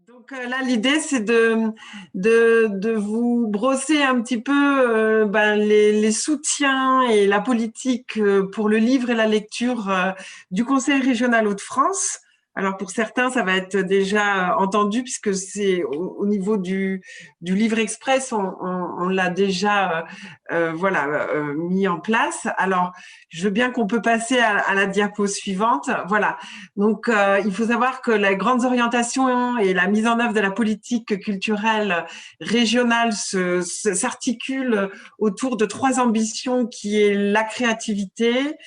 Donc là, l'idée, c'est de vous brosser un petit peu les soutiens et la politique pour le livre et la lecture du Conseil régional Hauts-de-France. Alors pour certains, ça va être déjà entendu puisque c'est au niveau du livre express, on l'a déjà mis en place. Alors, je veux bien qu'on peut passer à la diapo suivante. Voilà. Donc, il faut savoir que les grandes orientations et la mise en œuvre de la politique culturelle régionale s'articulent autour de trois ambitions qui est la créativité,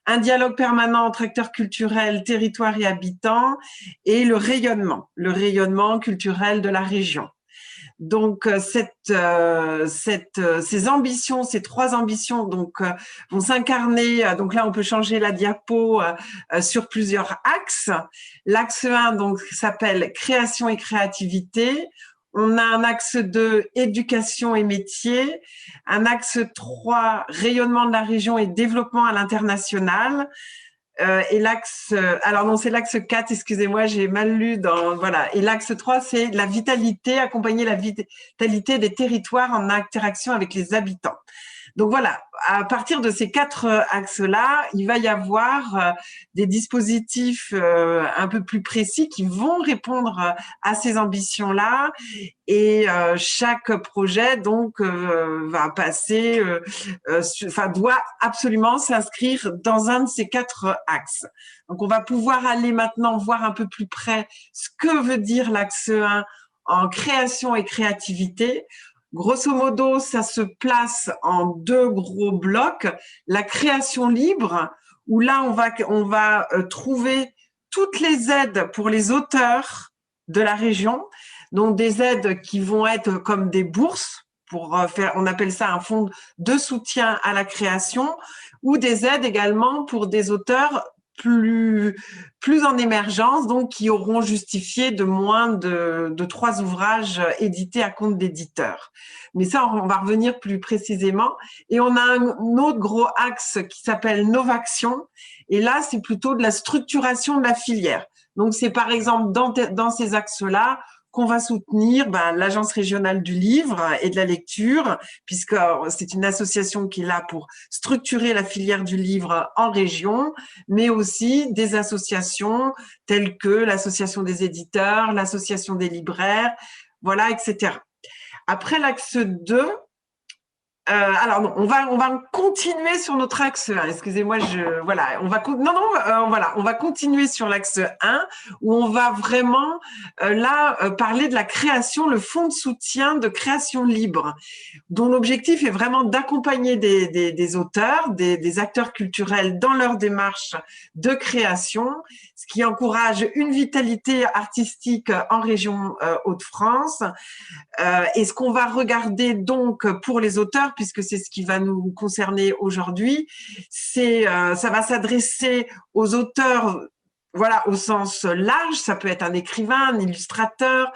un dialogue permanent entre acteurs culturels, territoires et habitants, et le rayonnement culturel de la région. Donc ces ambitions, ces trois ambitions, vont s'incarner. Donc là, on peut changer la diapo sur plusieurs axes. L'axe 1 donc s'appelle création et créativité. On a un axe 2, éducation et métiers. Un axe 3, rayonnement de la région et développement à l'international. Et l'axe, alors non, c'est l'axe 4, excusez-moi, j'ai mal lu voilà. Et l'axe 3, c'est la vitalité, accompagner la vitalité des territoires en interaction avec les habitants. Donc voilà, à partir de ces quatre axes-là, il va y avoir des dispositifs un peu plus précis qui vont répondre à ces ambitions-là. Et chaque projet donc va passer, doit absolument s'inscrire dans un de ces quatre axes. Donc on va pouvoir aller maintenant voir un peu plus près ce que veut dire l'axe 1 en création et créativité. Grosso modo, ça se place en deux gros blocs. La création libre, où là, on va trouver toutes les aides pour les auteurs de la région, donc des aides qui vont être comme des bourses pour faire, on appelle ça un fonds de soutien à la création, ou des aides également pour des auteurs plus en émergence, donc qui auront justifié de moins de 3 ouvrages édités à compte d'éditeurs. Mais ça, on va revenir plus précisément. Et on a un autre gros axe qui s'appelle Novaction. Et là, c'est plutôt de la structuration de la filière. Donc, c'est par exemple dans ces axes-là qu'on va soutenir l'Agence régionale du livre et de la lecture, puisque c'est une association qui est là pour structurer la filière du livre en région, mais aussi des associations telles que l'association des éditeurs, l'association des libraires, voilà, etc. Après l'axe 2, alors non, on va continuer sur notre axe 1. Excusez-moi, on va continuer sur l'axe 1 où on va vraiment parler de la création, le fonds de soutien de création libre, dont l'objectif est vraiment d'accompagner des auteurs, des acteurs culturels dans leur démarche de création, ce qui encourage une vitalité artistique en région Hauts-de-France. Et ce qu'on va regarder donc pour les auteurs, puisque c'est ce qui va nous concerner aujourd'hui, ça va s'adresser aux auteurs, voilà, au sens large. Ça peut être un écrivain, un illustrateur,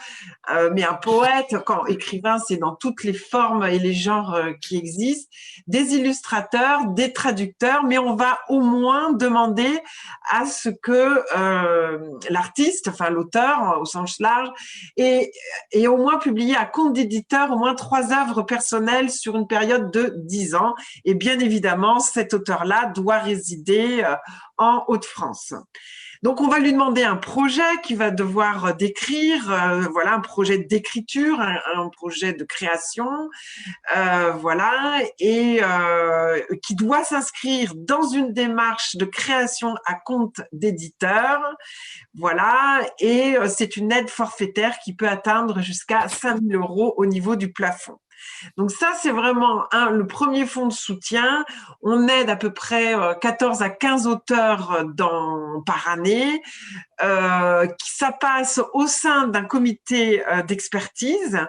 mais un poète. Quand écrivain, c'est dans toutes les formes et les genres qui existent. Des illustrateurs, des traducteurs, mais on va au moins demander à ce que l'artiste, enfin l'auteur au sens large, ait au moins publié à compte d'éditeur au moins 3 œuvres personnelles sur une période de 10 ans. Et bien évidemment, cet auteur-là doit résider en Hauts-de-France. Donc, on va lui demander un projet qu'il va devoir décrire, voilà, un projet d'écriture, un projet de création, voilà, et qui doit s'inscrire dans une démarche de création à compte d'éditeur, voilà, et c'est une aide forfaitaire qui peut atteindre jusqu'à 5 000 € au niveau du plafond. Donc ça, c'est vraiment le premier fonds de soutien. On aide à peu près 14 à 15 auteurs par année. Ça passe au sein d'un comité d'expertise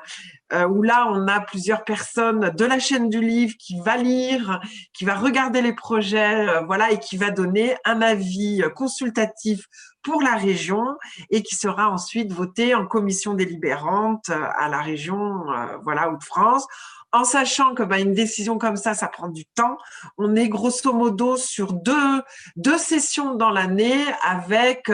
où là, on a plusieurs personnes de la chaîne du livre qui va lire, qui va regarder les projets, voilà, et qui va donner un avis consultatif pour la région et qui sera ensuite voté en commission délibérante à la région, voilà, Hauts-de-France, en sachant que une décision comme ça prend du temps. On est grosso modo sur deux sessions dans l'année avec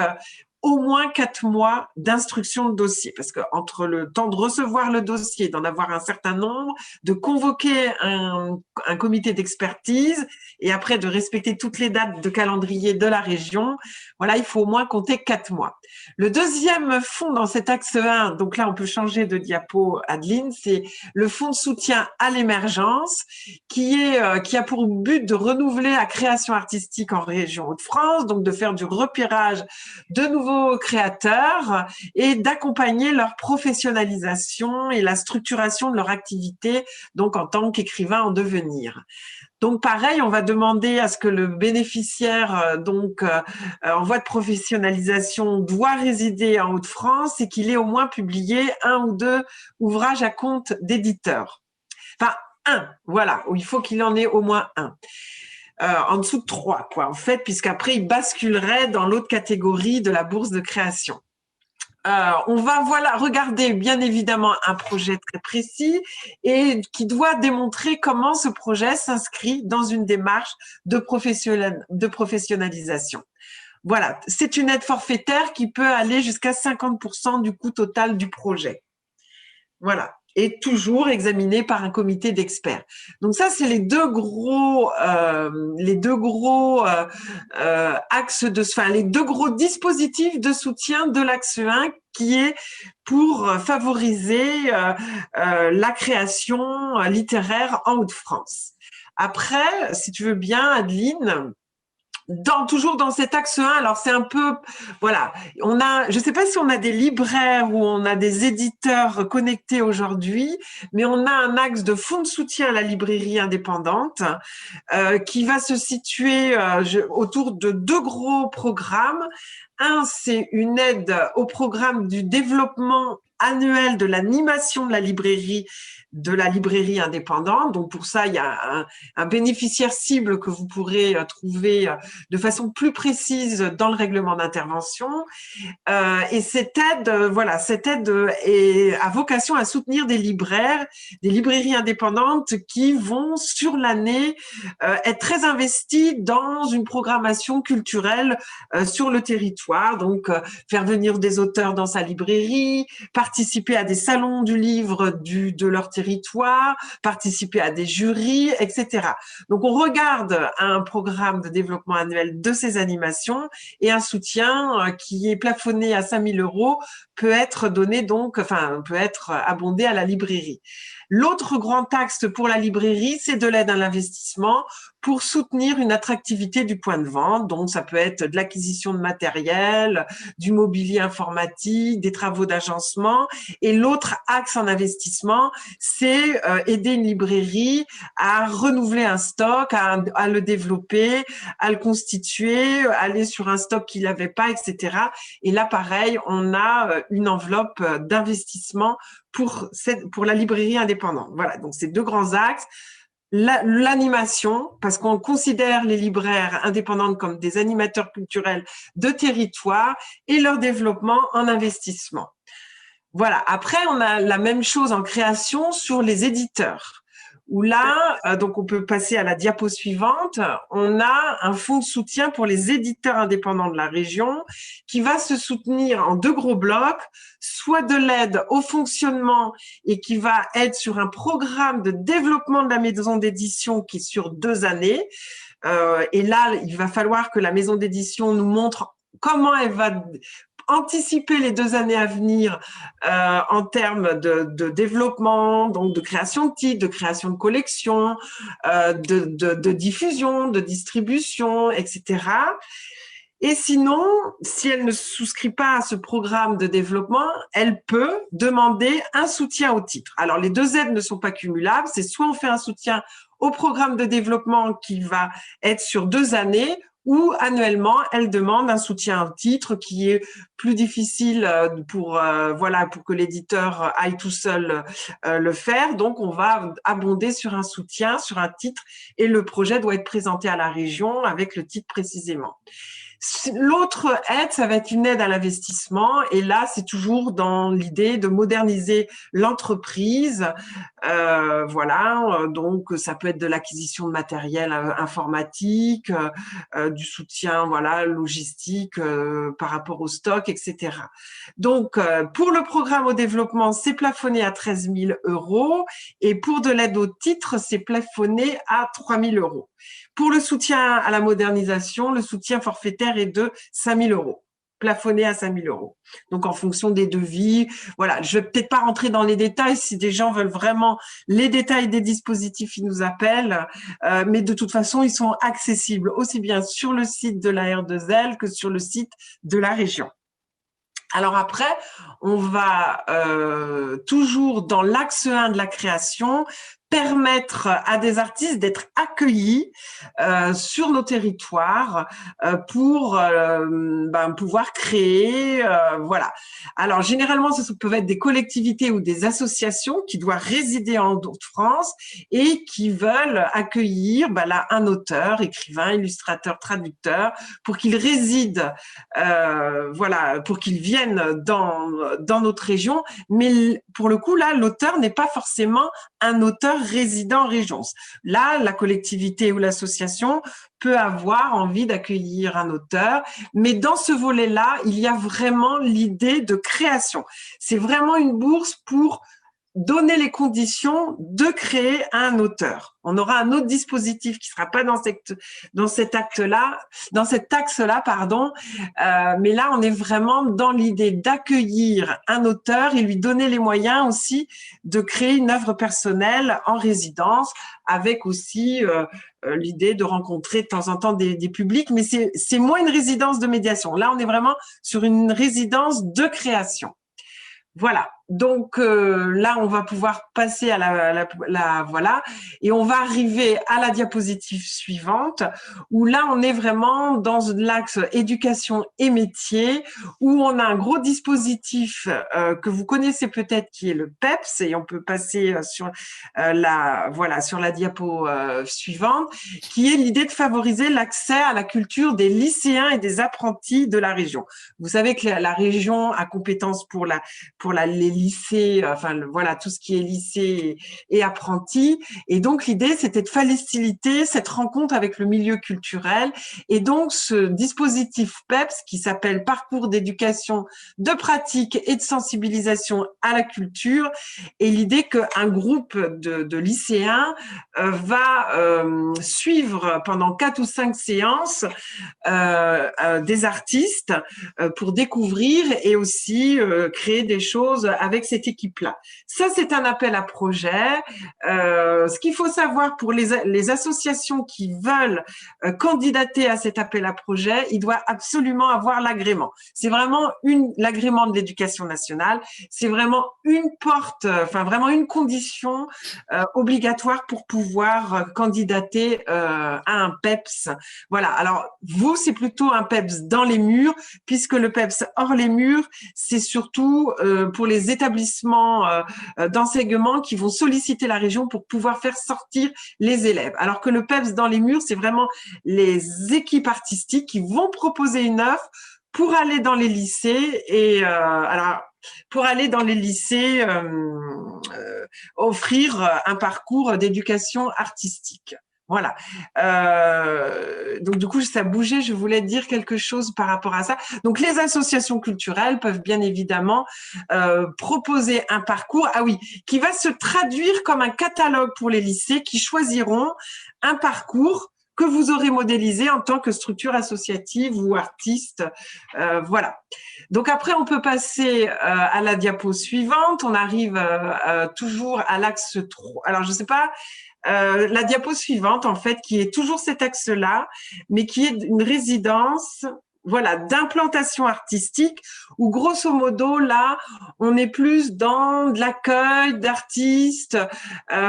au moins 4 mois d'instruction de dossier, parce que entre le temps de recevoir le dossier, d'en avoir un certain nombre, de convoquer un comité d'expertise et après de respecter toutes les dates de calendrier de la région, voilà, il faut au moins compter 4 mois. Le deuxième fonds dans cet axe 1, donc là on peut changer de diapo, Adeline, c'est le fonds de soutien à l'émergence qui a pour but de renouveler la création artistique en région Hauts-de-France, donc de faire du repérage de nouveaux créateurs et d'accompagner leur professionnalisation et la structuration de leur activité, donc en tant qu'écrivain en devenir. Donc pareil, on va demander à ce que le bénéficiaire en voie de professionnalisation doit résider en Hauts-de-France et qu'il ait au moins publié 1 ou 2 ouvrages à compte d'éditeur. Enfin, 1, voilà, il faut qu'il en ait au moins 1. En dessous de 3, quoi, en fait, puisqu'après, il basculerait dans l'autre catégorie de la bourse de création. On va regarder bien évidemment un projet très précis et qui doit démontrer comment ce projet s'inscrit dans une démarche de professionnalisation. Voilà, c'est une aide forfaitaire qui peut aller jusqu'à 50% du coût total du projet. Voilà, et toujours examiné par un comité d'experts. Donc ça, c'est les deux gros dispositifs de soutien de l'axe 1 qui est pour favoriser la création littéraire en Hauts-de-France. Après, si tu veux bien, Adeline, toujours dans cet axe 1, alors c'est un peu, voilà, je ne sais pas si on a des libraires ou on a des éditeurs connectés aujourd'hui, mais on a un axe de fonds de soutien à la librairie indépendante qui va se situer autour de 2 gros programmes. Un, c'est une aide au programme du développement annuel de l'animation de la librairie indépendante. Donc pour ça, il y a un bénéficiaire cible que vous pourrez trouver de façon plus précise dans le règlement d'intervention. Et cette aide a vocation à soutenir des libraires, des librairies indépendantes qui vont sur l'année être très investis dans une programmation culturelle sur le territoire. Donc faire venir des auteurs dans sa librairie, participer à des salons du livre de leur territoire, participer à des jurys, etc. Donc on regarde un programme de développement annuel de ces animations et un soutien qui est plafonné à 5 000 € peut être abondé à la librairie. L'autre grand axe pour la librairie, c'est de l'aide à l'investissement pour soutenir une attractivité du point de vente. Donc, ça peut être de l'acquisition de matériel, du mobilier informatique, des travaux d'agencement. Et l'autre axe en investissement, c'est aider une librairie à renouveler un stock, à le développer, à le constituer, aller sur un stock qu'il n'avait pas, etc. Et là, pareil, on a une enveloppe d'investissement pour la librairie indépendante. Voilà, donc c'est 2 grands axes. L'animation, parce qu'on considère les libraires indépendantes comme des animateurs culturels de territoire, et leur développement en investissement. Voilà, après, on a la même chose en création sur les éditeurs, où là, donc on peut passer à la diapo suivante, on a un fonds de soutien pour les éditeurs indépendants de la région qui va se soutenir en 2 gros blocs, soit de l'aide au fonctionnement et qui va être sur un programme de développement de la maison d'édition qui est sur 2 années. Et là, il va falloir que la maison d'édition nous montre comment elle va anticiper les 2 années à venir en termes de développement, donc de création de titres, de création de collections, de diffusion, de distribution, etc. Et sinon, si elle ne souscrit pas à ce programme de développement, elle peut demander un soutien au titre. Alors, les 2 aides ne sont pas cumulables. C'est soit on fait un soutien au programme de développement qui va être sur 2 années, ou annuellement, elle demande un soutien au titre qui est plus difficile pour que l'éditeur aille tout seul le faire. Donc, on va abonder sur un soutien, sur un titre, et le projet doit être présenté à la région avec le titre précisément. L'autre aide, ça va être une aide à l'investissement. Et là, c'est toujours dans l'idée de moderniser l'entreprise. Voilà, donc ça peut être de l'acquisition de matériel informatique, du soutien, voilà, logistique par rapport au stock, etc. Donc, pour le programme au développement, c'est plafonné à 13 000 euros et pour de l'aide au titre, c'est plafonné à 3 000 euros. Pour le soutien à la modernisation, le soutien forfaitaire est de 5 000 euros, plafonné à 5 000 euros. Donc, en fonction des devis, voilà, je vais peut-être pas rentrer dans les détails. Si des gens veulent vraiment les détails des dispositifs, ils nous appellent. Mais de toute façon, ils sont accessibles aussi bien sur le site de la R2L que sur le site de la région. Alors après, on va toujours dans l'axe 1 de la création, permettre à des artistes d'être accueillis sur nos territoires pour pouvoir créer, voilà. Alors généralement, ce peuvent être des collectivités ou des associations qui doivent résider en Hauts-de-France et qui veulent accueillir là un auteur, écrivain, illustrateur, traducteur, pour qu'il réside, voilà, pour qu'il vienne dans notre région. Mais pour le coup, là, l'auteur n'est pas forcément un auteur résident en région. Là, la collectivité ou l'association peut avoir envie d'accueillir un auteur, mais dans ce volet-là, il y a vraiment l'idée de création. C'est vraiment une bourse pour donner les conditions de créer un auteur. On aura un autre dispositif qui sera pas dans cet acte-là, dans cet axe-là, pardon. Mais là, on est vraiment dans l'idée d'accueillir un auteur et lui donner les moyens aussi de créer une œuvre personnelle en résidence, avec aussi l'idée de rencontrer de temps en temps des publics. Mais c'est moins une résidence de médiation. Là, on est vraiment sur une résidence de création. Voilà. Donc là, on va pouvoir passer à la voilà, et on va arriver à la diapositive suivante, où là, on est vraiment dans l'axe éducation et métier, où on a un gros dispositif que vous connaissez peut-être, qui est le PEPS, et on peut passer sur sur la diapo suivante, qui est l'idée de favoriser l'accès à la culture des lycéens et des apprentis de la région. Vous savez que la région a compétence pour les lycées, enfin voilà, tout ce qui est lycée et apprentis. Et donc l'idée, c'était de faciliter cette rencontre avec le milieu culturel. Et donc ce dispositif PEPS, qui s'appelle Parcours d'éducation, de pratique et de sensibilisation à la culture, et l'idée qu'un groupe de lycéens va suivre pendant 4 ou 5 séances des artistes pour découvrir et aussi créer des choses avec cette équipe-là. Ça, c'est un appel à projet. Ce qu'il faut savoir pour les associations qui veulent candidater à cet appel à projet, ils doivent absolument avoir l'agrément. C'est vraiment l'agrément de l'Éducation nationale. C'est vraiment une porte, enfin vraiment une condition obligatoire pour pouvoir candidater à un PEPS. Voilà. Alors vous, c'est plutôt un PEPS dans les murs, puisque le PEPS hors les murs, c'est surtout pour les établissements d'enseignement qui vont solliciter la région pour pouvoir faire sortir les élèves. Alors que le PEPS dans les murs, c'est vraiment les équipes artistiques qui vont proposer une œuvre pour aller dans les lycées et pour aller dans les lycées offrir un parcours d'éducation artistique. Voilà. Donc du coup, ça bougeait. Je voulais dire quelque chose par rapport à ça. Donc les associations culturelles peuvent bien évidemment proposer un parcours, qui va se traduire comme un catalogue pour les lycées qui choisiront un parcours que vous aurez modélisé en tant que structure associative ou artiste. Voilà. Donc après, on peut passer à la diapo suivante. On arrive toujours à l'axe 3. Alors, je ne sais pas, la diapo suivante, en fait, qui est toujours cet axe-là, mais qui est une résidence, voilà, d'implantation artistique, où grosso modo, là, on est plus dans de l'accueil d'artistes,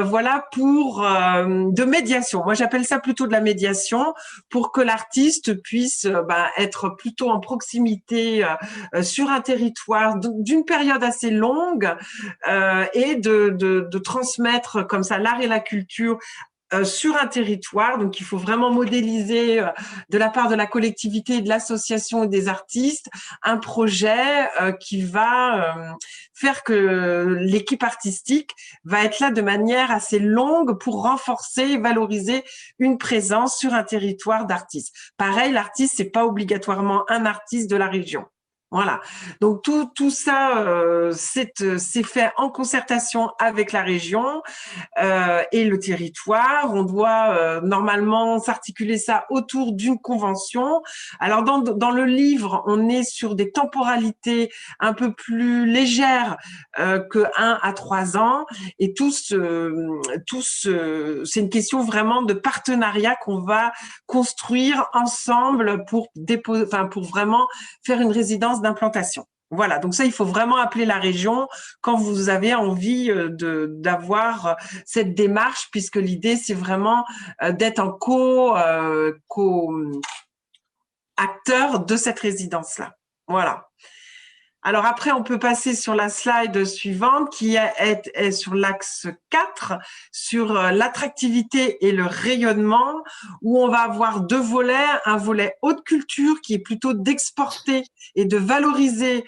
voilà, pour de médiation. Moi, j'appelle ça plutôt de la médiation, pour que l'artiste puisse être plutôt en proximité sur un territoire d'une période assez longue et de transmettre comme ça l'art et la culture sur un territoire. Donc, il faut vraiment modéliser de la part de la collectivité, de l'association et des artistes un projet qui va faire que l'équipe artistique va être là de manière assez longue pour renforcer et valoriser une présence sur un territoire d'artistes. Pareil, l'artiste, c'est pas obligatoirement un artiste de la région. Voilà. Donc tout ça, c'est fait en concertation avec la région et le territoire. On doit normalement s'articuler ça autour d'une convention. Alors dans le livre, on est sur des temporalités un peu plus légères que 1 à 3 ans. Et c'est une question vraiment de partenariat qu'on va construire ensemble pour vraiment faire une résidence d'implantation. Voilà, donc ça, il faut vraiment appeler la région quand vous avez envie d'avoir cette démarche, puisque l'idée, c'est vraiment d'être en co-acteur de cette résidence-là. Voilà. Alors après, on peut passer sur la slide suivante qui est sur l'axe 4, sur l'attractivité et le rayonnement, où on va avoir 2 volets. Un volet haute culture qui est plutôt d'exporter et de valoriser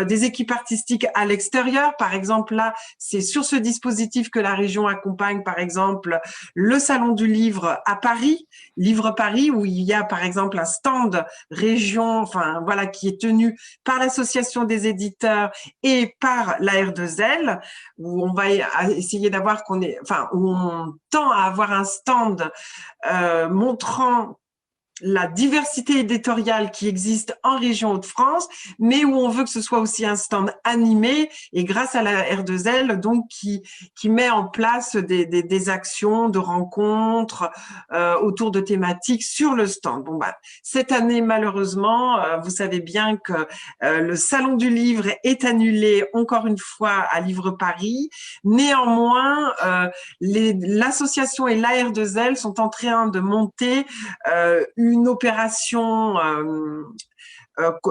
des équipes artistiques à l'extérieur. Par exemple, là, c'est sur ce dispositif que la région accompagne, par exemple, le Salon du Livre à Paris, Livre Paris, où il y a, par exemple, un stand région, enfin voilà, qui est tenu par l'association des éditeurs et par la R2L, où on va essayer d'avoir où on tend à avoir un stand montrant la diversité éditoriale qui existe en région Hauts-de-France, mais où on veut que ce soit aussi un stand animé et grâce à la R2L, donc qui met en place des actions de rencontres autour de thématiques sur le stand. Bon, cette année, malheureusement, vous savez bien que le Salon du Livre est annulé encore une fois à Livre Paris. Néanmoins, l'association et la R2L sont en train de monter une opération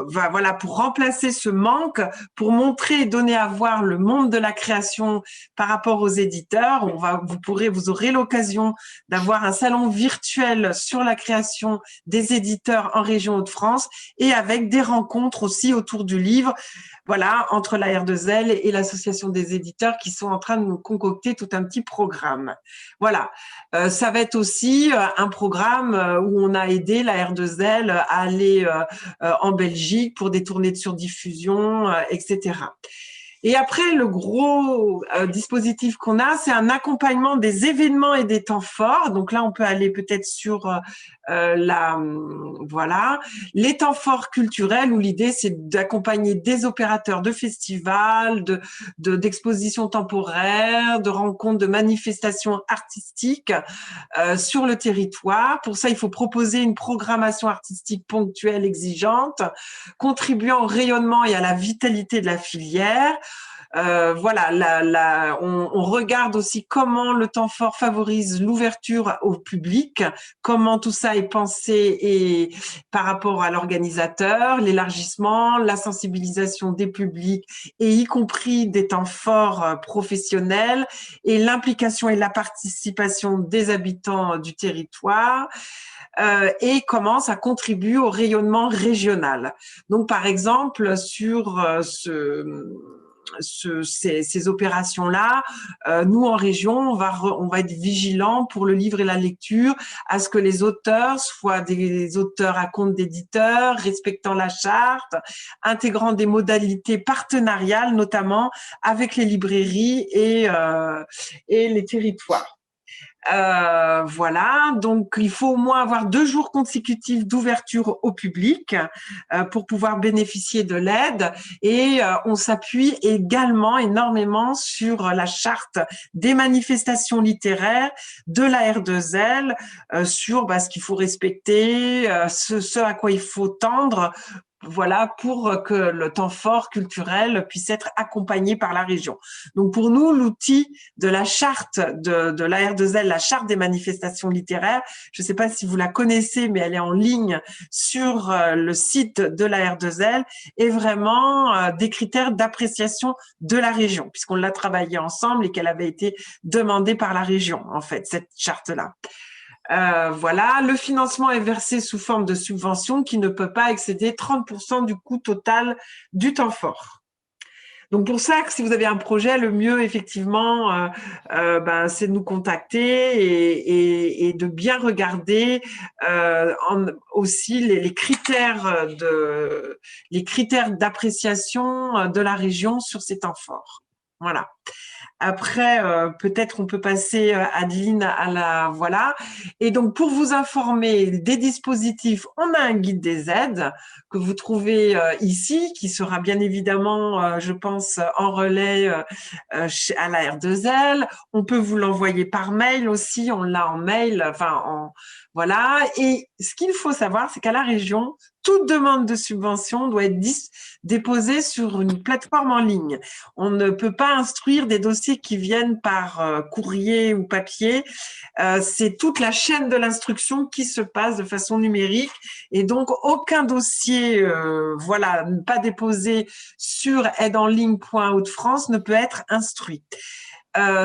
voilà, pour remplacer ce manque, pour montrer et donner à voir le monde de la création par rapport aux éditeurs. Vous aurez l'occasion d'avoir un salon virtuel sur la création des éditeurs en région Hauts-de-France et avec des rencontres aussi autour du livre. Voilà, entre la R2L et l'association des éditeurs qui sont en train de nous concocter tout un petit programme. Voilà, ça va être aussi un programme où on a aidé la R2L à aller en Belgique pour des tournées de surdiffusion, etc. Et après, le gros dispositif qu'on a, c'est un accompagnement des événements et des temps forts. Donc là, on peut aller peut-être sur voilà, les temps forts culturels où l'idée, c'est d'accompagner des opérateurs de festivals, d'expositions temporaires, de rencontres, de manifestations artistiques sur le territoire. Pour ça, il faut proposer une programmation artistique ponctuelle, exigeante, contribuant au rayonnement et à la vitalité de la filière. Voilà, on regarde aussi comment le temps fort favorise l'ouverture au public, comment tout ça est pensé et par rapport à l'organisateur, l'élargissement, la sensibilisation des publics et y compris des temps forts professionnels et l'implication et la participation des habitants du territoire. Et comment ça contribue au rayonnement régional. Donc, par exemple, sur ces opérations-là, nous en région, on va être vigilants pour le livre et la lecture, à ce que les auteurs soient des auteurs à compte d'éditeurs, respectant la charte, intégrant des modalités partenariales, notamment avec les librairies et les territoires. Voilà, donc il faut au moins avoir 2 jours consécutifs d'ouverture au public pour pouvoir bénéficier de l'aide et on s'appuie également énormément sur la charte des manifestations littéraires de la R2L sur ce qu'il faut respecter, ce à quoi il faut tendre voilà, pour que le temps fort culturel puisse être accompagné par la région. Donc pour nous, l'outil de la charte de l'AR2L, la charte des manifestations littéraires, je ne sais pas si vous la connaissez, mais elle est en ligne sur le site de l'AR2L, est vraiment des critères d'appréciation de la région, puisqu'on l'a travaillé ensemble et qu'elle avait été demandée par la région, en fait, cette charte-là. Voilà, le financement est versé sous forme de subvention qui ne peut pas excéder 30% du coût total du temps fort. Donc pour ça, si vous avez un projet, le mieux effectivement, c'est de nous contacter et de bien regarder aussi les critères d'appréciation de la région sur ces temps forts. Voilà. Après, peut-être on peut passer, Adeline, à la… Voilà. Et donc, pour vous informer des dispositifs, on a un guide des aides que vous trouvez ici, qui sera bien évidemment, je pense, en relais à la R2L. On peut vous l'envoyer par mail aussi, on l'a en mail, voilà. Et ce qu'il faut savoir, c'est qu'à la région, toute demande de subvention doit être déposée sur une plateforme en ligne. On ne peut pas instruire des dossiers qui viennent par courrier ou papier. C'est toute la chaîne de l'instruction qui se passe de façon numérique et donc aucun dossier pas déposé sur aideenligne.hauts-de-France ne peut être instruit.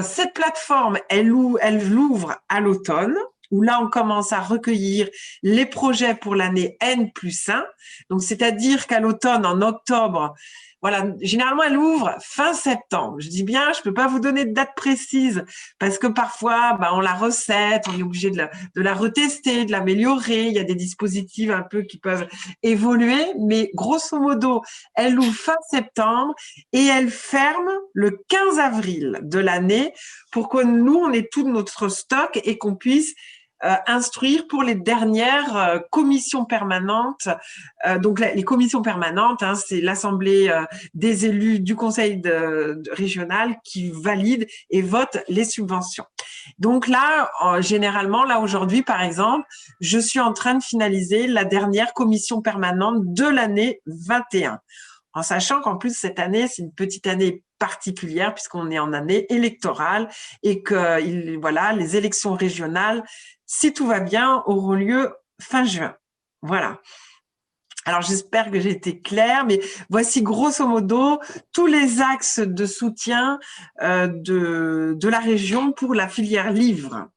Cette plateforme, elle l'ouvre à l'automne, où là, on commence à recueillir les projets pour l'année N+1. Donc, c'est-à-dire qu'à l'automne, en octobre, voilà, généralement, elle ouvre fin septembre. Je dis bien, je peux pas vous donner de date précise parce que parfois, on la recette, on est obligé de la retester, de l'améliorer. Il y a des dispositifs un peu qui peuvent évoluer, mais grosso modo, elle ouvre fin septembre et elle ferme le 15 avril de l'année pour que nous, on ait tout notre stock et qu'on puisse instruire pour les dernières commissions permanentes. Donc, les commissions permanentes, c'est l'Assemblée des élus du Conseil régional qui valide et vote les subventions. Donc là, généralement, là aujourd'hui, par exemple, je suis en train de finaliser la dernière commission permanente de l'année 21. En sachant qu'en plus, cette année, c'est une petite année particulière puisqu'on est en année électorale et que voilà, les élections régionales, si tout va bien, auront lieu fin juin. Voilà. Alors, j'espère que j'ai été claire, mais voici grosso modo tous les axes de soutien de la région pour la filière livre.